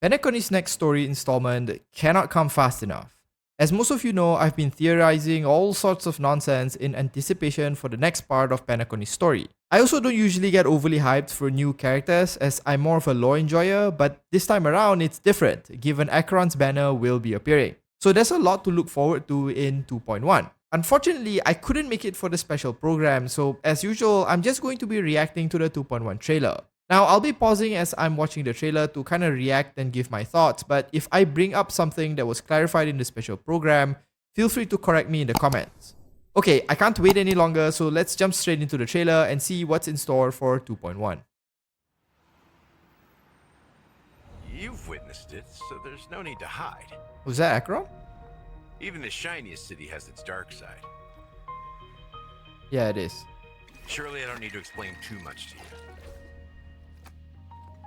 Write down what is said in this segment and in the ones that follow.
Penacony's next story installment cannot come fast enough. As most of you know, I've been theorizing all sorts of nonsense in anticipation for the next part of Penacony's story. I also don't usually get overly hyped for new characters as I'm more of a lore enjoyer, but this time around it's different given Acheron's banner will be appearing. So there's a lot to look forward to in 2.1. Unfortunately, I couldn't make it for the special program, so as usual, I'm just going to be reacting to the 2.1 trailer. Now, I'll be pausing as I'm watching the trailer to kind of react and give my thoughts, but if I bring up something that was clarified in the special program, feel free to correct me in the comments. Okay, I can't wait any longer, so let's jump straight into the trailer and see what's in store for 2.1. You've witnessed it, so there's no need to hide. Was that Acheron? Even the shiniest city has its dark side. Yeah, it is. Surely I don't need to explain too much to you.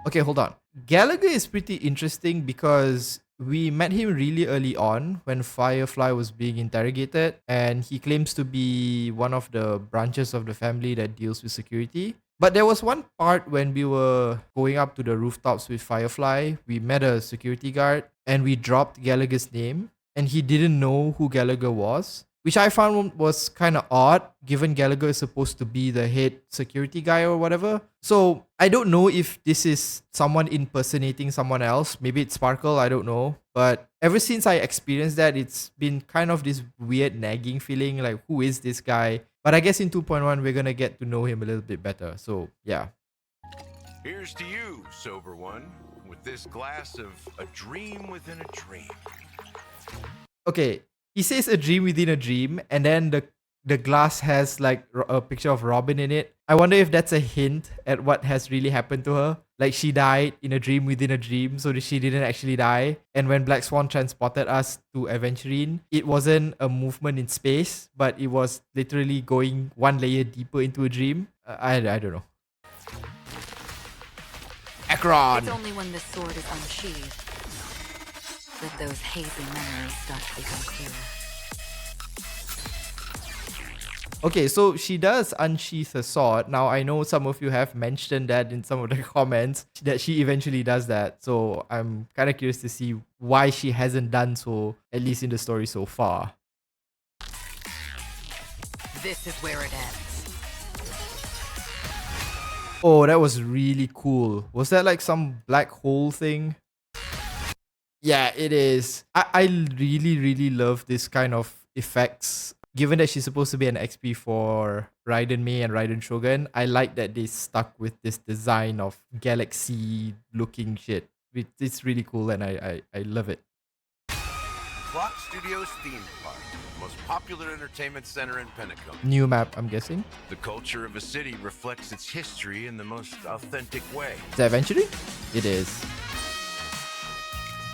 Okay, hold on. Gallagher is pretty interesting because we met him really early on when Firefly was being interrogated, and he claims to be one of the branches of the family that deals with security. But there was one part when we were going up to the rooftops with Firefly, we met a security guard and we dropped Gallagher's name, and he didn't know who Gallagher was, which I found was kind of odd given Gallagher is supposed to be the head security guy or whatever. So I don't know if this is someone impersonating someone else. Maybe it's Sparkle, I don't know. But ever since I experienced that, it's been kind of this weird nagging feeling like, who is this guy? But I guess in 2.1, we're going to get to know him a little bit better. So yeah. Here's to you, sober one, with this glass of a dream within a dream. Okay, he says a dream within a dream, and then the glass has like a picture of Robin in it. I wonder if that's a hint at what has really happened to her. Like she died in a dream within a dream, so that she didn't actually die. And when Black Swan transported us to Aventurine, it wasn't a movement in space, but it was literally going one layer deeper into a dream. I don't know. Acheron! It's only when the sword is unsheathed that those hazy memories start to become clearer. Okay, so she does unsheath her sword. Now, I know some of you have mentioned that in some of the comments, that she eventually does that. So I'm kind of curious to see why she hasn't done so, at least in the story so far. This is where it ends. Oh, that was really cool. Was that like some black hole thing? Yeah, it is. I really, really love this kind of effects. Given that she's supposed to be an XP for Raiden Mei and Raiden Shogun, I like that they stuck with this design of galaxy looking shit. It's really cool and I love it. Clock Studios theme park, most popular entertainment center in Penacony. New map, I'm guessing. The culture of a city reflects its history in the most authentic way. Is that Aventurine? It is.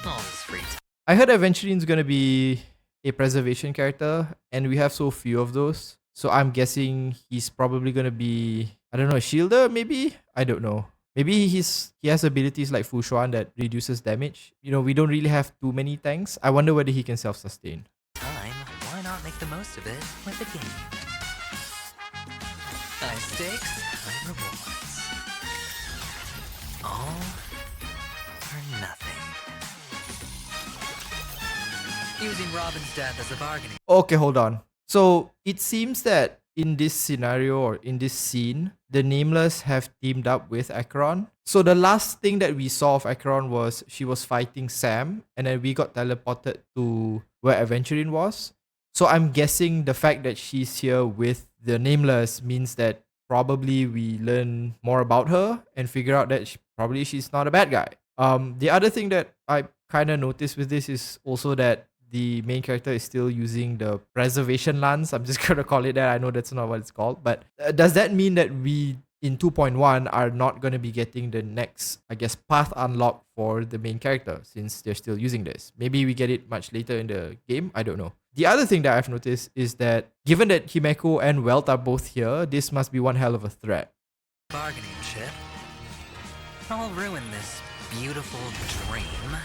All this free time. I heard Aventurine's gonna be a preservation character, and we have so few of those. So I'm guessing he's probably gonna be, I don't know, a shielder maybe? I don't know. Maybe he has abilities like Fu Xuan that reduces damage. You know, we don't really have too many tanks. I wonder whether he can self-sustain. Time, why not make the most of it with a game? High stakes, high rewards. All or nothing. Using Robin's death as a bargaining. Okay, hold on. So it seems that in this scenario or in this scene, the Nameless have teamed up with Acheron. So the last thing that we saw of Acheron was she was fighting Sam, and then we got teleported to where Aventurine was. So I'm guessing the fact that she's here with the Nameless means that probably we learn more about her and figure out that she's not a bad guy. The other thing that I kind of noticed with this is also that the main character is still using the preservation lance. I'm just going to call it that. I know that's not what it's called. But does that mean that we, in 2.1, are not going to be getting the next, I guess, path unlock for the main character since they're still using this? Maybe we get it much later in the game. I don't know. The other thing that I've noticed is that given that Himeko and Welt are both here, this must be one hell of a threat. Bargaining chip. I'll ruin this beautiful dream.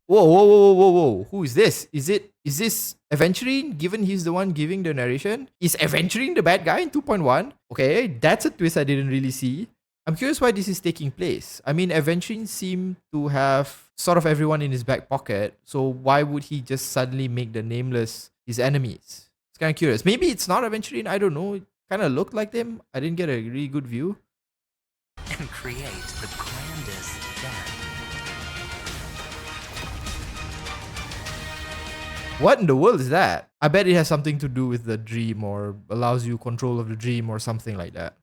Whoa. Who is this? Is this Aventurine, given he's the one giving the narration? Is Aventurine the bad guy in 2.1? Okay, that's a twist I didn't really see. I'm curious why this is taking place. I mean, Aventurine seemed to have sort of everyone in his back pocket, so why would he just suddenly make the Nameless his enemies? It's kind of curious. Maybe it's not Aventurine, I don't know. It kind of looked like them. I didn't get a really good view. And create the grandest death. What in the world is that? I bet it has something to do with the dream or allows you control of the dream or something like that.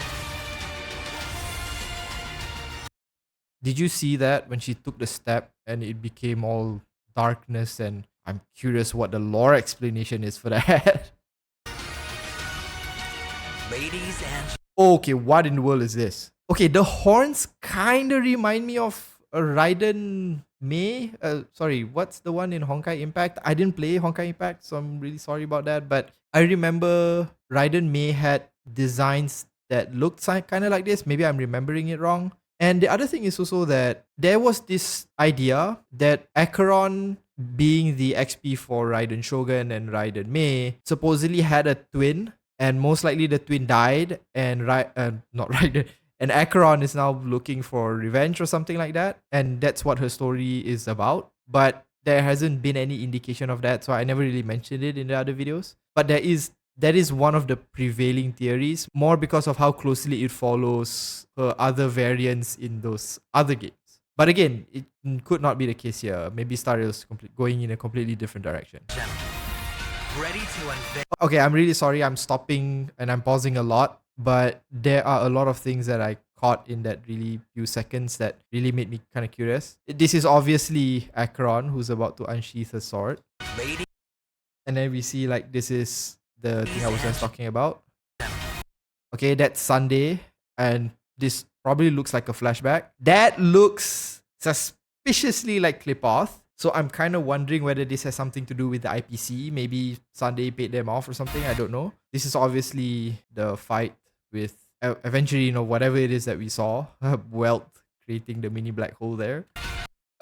Did you see that when she took the step and it became all darkness? And I'm curious what the lore explanation is for that. Ladies and Okay, what in the world is this? Okay, the horns kind of remind me of Raiden Mei. Sorry, what's the one in Honkai Impact? I didn't play Honkai Impact, so I'm really sorry about that. But I remember Raiden Mei had designs that looked kind of like this. Maybe I'm remembering it wrong. And the other thing is also that there was this idea that Acheron, being the XP for Raiden Shogun and Raiden Mei, supposedly had a twin, and most likely the twin died, and not Raiden, and Acheron is now looking for revenge or something like that, and that's what her story is about. But there hasn't been any indication of that, so I never really mentioned it in the other videos. But that is one of the prevailing theories, more because of how closely it follows her other variants in those other games. But again, it could not be the case here. Maybe Star Rail's going in a completely different direction. gentlemen, ready to unveil. Okay, I'm really sorry. I'm stopping and I'm pausing a lot, but there are a lot of things that I caught in that really few seconds that really made me kind of curious. This is obviously Acheron, who's about to unsheath her sword. Ladies And then we see like this is the thing I was just talking about. Okay, that's Sunday, and this probably looks like a flashback. That looks suspiciously like Clipoth. So I'm kind of wondering whether this has something to do with the IPC. Maybe Sunday paid them off or something. I don't know. This is obviously the fight with Aventurine or whatever it is that we saw. Welt creating the mini black hole there.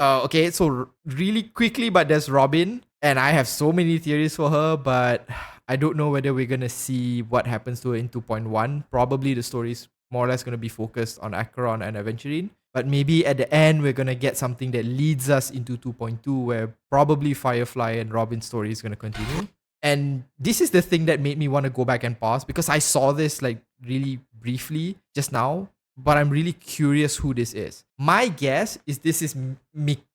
Okay, so really quickly, but there's Robin. And I have so many theories for her, but I don't know whether we're going to see what happens to her in 2.1. Probably the story is more or less going to be focused on Acheron and Aventurine. But maybe at the end, we're going to get something that leads us into 2.2, where probably Firefly and Robin's story is going to continue. And this is the thing that made me want to go back and pause, because I saw this like really briefly just now, but I'm really curious who this is. My guess is this is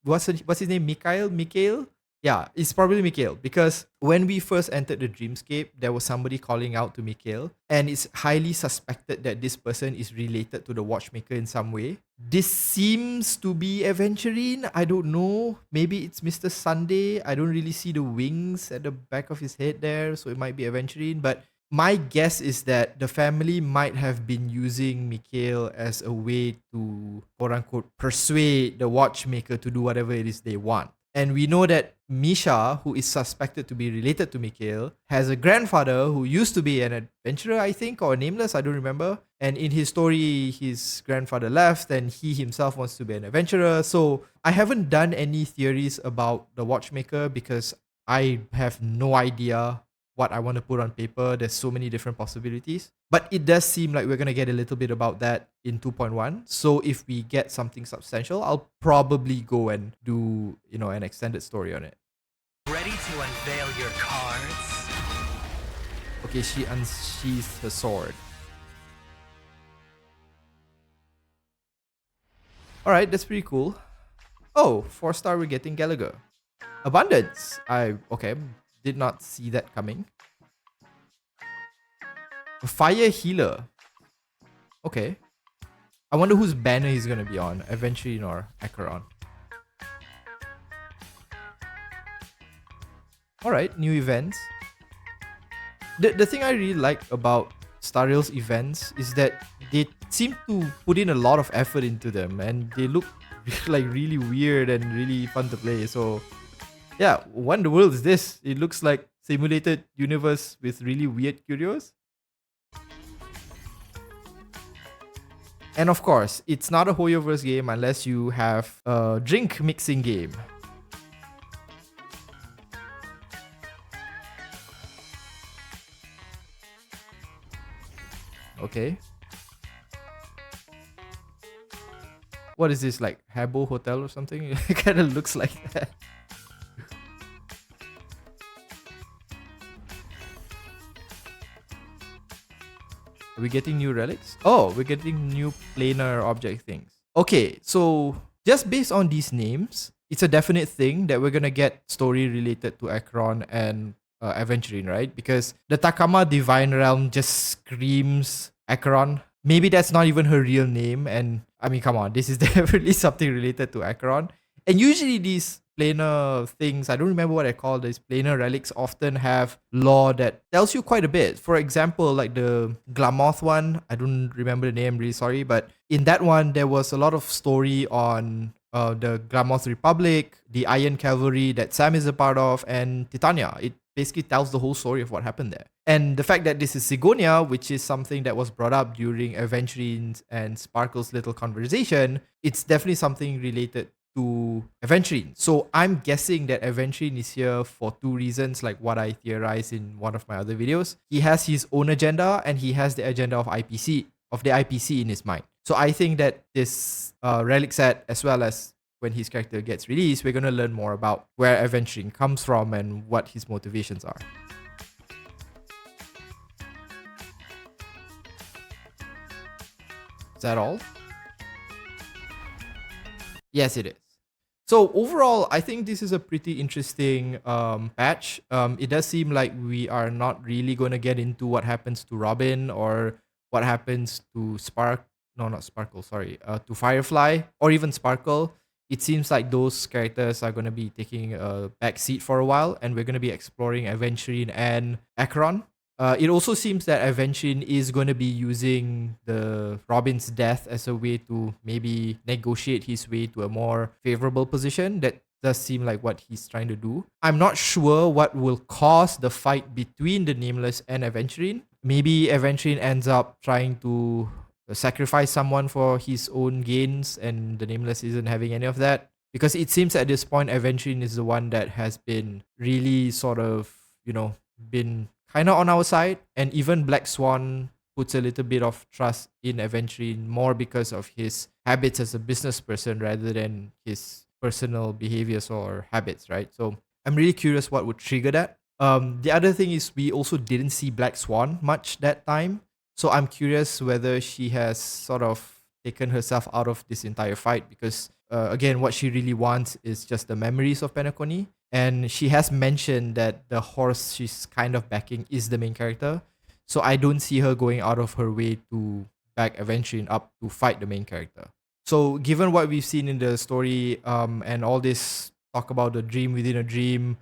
what's his name? Mikhail? Yeah, it's probably Mikhail, because when we first entered the dreamscape, there was somebody calling out to Mikhail, and it's highly suspected that this person is related to the watchmaker in some way. This seems to be Aventurine. I don't know. Maybe it's Mr. Sunday. I don't really see the wings at the back of his head there, so it might be Aventurine. But my guess is that the family might have been using Mikhail as a way to, quote unquote, persuade the watchmaker to do whatever it is they want. And we know that Misha, who is suspected to be related to Mikhail, has a grandfather who used to be an adventurer, I think, or nameless, I don't remember. And in his story, his grandfather left and he himself wants to be an adventurer. So I haven't done any theories about the watchmaker because I have no idea what I want to put on paper. There's so many different possibilities. But it does seem like we're going to get a little bit about that in 2.1. So if we get something substantial, I'll probably go and do, an extended story on it. Ready to unveil your cards? Okay, she unsheathes her sword. Alright, that's pretty cool. Oh, 4-star we're getting Gallagher. Abundance. Okay, did not see that coming. A fire healer. Okay. I wonder whose banner he's gonna be on. Aventurine or Acheron. Alright, new events. The thing I really like about Star Rail's events is that they seem to put in a lot of effort into them, and they look like really weird and really fun to play. So yeah, what in the world is this? It looks like simulated universe with really weird curios. And of course, it's not a Hoyoverse game unless you have a drink mixing game. Okay. What is this, like Habbo Hotel or something? It kind of looks like that. Are we getting new relics? Oh, we're getting new planar object things. Okay, so just based on these names, it's a definite thing that we're gonna get story related to Acheron and Aventurine, right? Because the Takama Divine Realm just screams Acheron. Maybe that's not even her real name, and I mean, come on, this is definitely something related to Acheron. And usually these planar things, I don't remember what I call these planar relics, often have lore that tells you quite a bit. For example, like the Glamoth one, I don't remember the name, really sorry, but in that one there was a lot of story on the Glamoth Republic, the Iron Cavalry that Sam is a part of, and Titania. It basically tells the whole story of what happened there. And the fact that this is Sigonia, which is something that was brought up during Aventurine's and Sparkle's little conversation, it's definitely something related to Aventurine. So I'm guessing that Aventurine is here for two reasons, like what I theorized in one of my other videos. He has his own agenda and he has the agenda of the IPC in his mind. So I think that this relic set, as well as when his character gets released, we're going to learn more about where Aventurine comes from and what his motivations are. Is that all? Yes, it is. So overall, I think this is a pretty interesting patch. It does seem like we are not really going to get into what happens to Robin or what happens to to Firefly or even Sparkle. It seems like those characters are going to be taking a back seat for a while, and we're going to be exploring Aventurine and Acheron. It also seems that Aventurine is going to be using the Robin's death as a way to maybe negotiate his way to a more favorable position. That does seem like what he's trying to do. I'm not sure what will cause the fight between the Nameless and Aventurine. Maybe Aventurine ends up trying to sacrifice someone for his own gains, and the Nameless isn't having any of that. Because it seems at this point, Aventurine is the one that has been really sort of, been kind of on our side, and even Black Swan puts a little bit of trust in Aventurine more because of his habits as a business person rather than his personal behaviors or habits, right? So I'm really curious what would trigger that. The other thing is we also didn't see Black Swan much that time, so I'm curious whether she has sort of taken herself out of this entire fight because again, what she really wants is just the memories of Penacony. And she has mentioned that the horse she's kind of backing is the main character. So I don't see her going out of her way to back Aventurine up to fight the main character. So given what we've seen in the story and all this talk about the dream within a dream,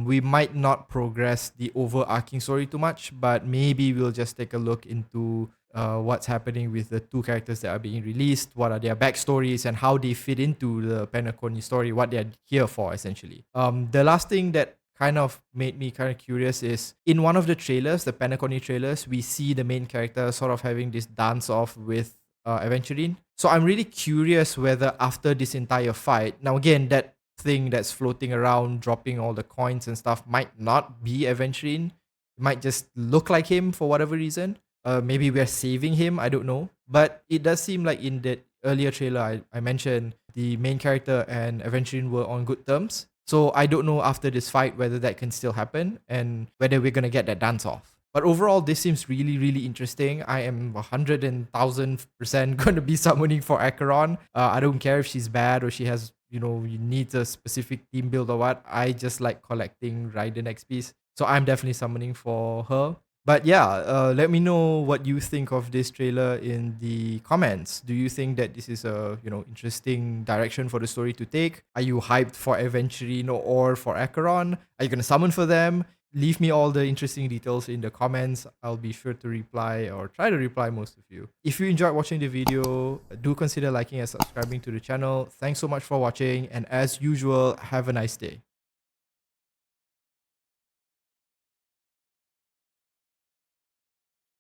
we might not progress the overarching story too much, but maybe we'll just take a look into what's happening with the two characters that are being released, what are their backstories, and how they fit into the Penacony story, what they're here for, essentially. The last thing that kind of made me kind of curious is in one of the trailers, the Penacony trailers, we see the main character sort of having this dance off with Aventurine. So I'm really curious whether after this entire fight, now again, that thing that's floating around, dropping all the coins and stuff might not be Aventurine. It might just look like him for whatever reason. Maybe we're saving him, I don't know. But it does seem like in that earlier trailer I mentioned, the main character and Aventurine were on good terms. So I don't know after this fight whether that can still happen and whether we're going to get that dance off. But overall, this seems really, really interesting. I am 100,000% going to be summoning for Acheron. I don't care if she's bad or she has, you need a specific team build or what. I just like collecting Raiden XPs. So I'm definitely summoning for her. But yeah, let me know what you think of this trailer in the comments. Do you think that this is a interesting direction for the story to take? Are you hyped for Aventurine or for Acheron? Are you gonna summon for them? Leave me all the interesting details in the comments. I'll be sure to reply or try to reply most of you. If you enjoyed watching the video, do consider liking and subscribing to the channel. Thanks so much for watching, and as usual, have a nice day.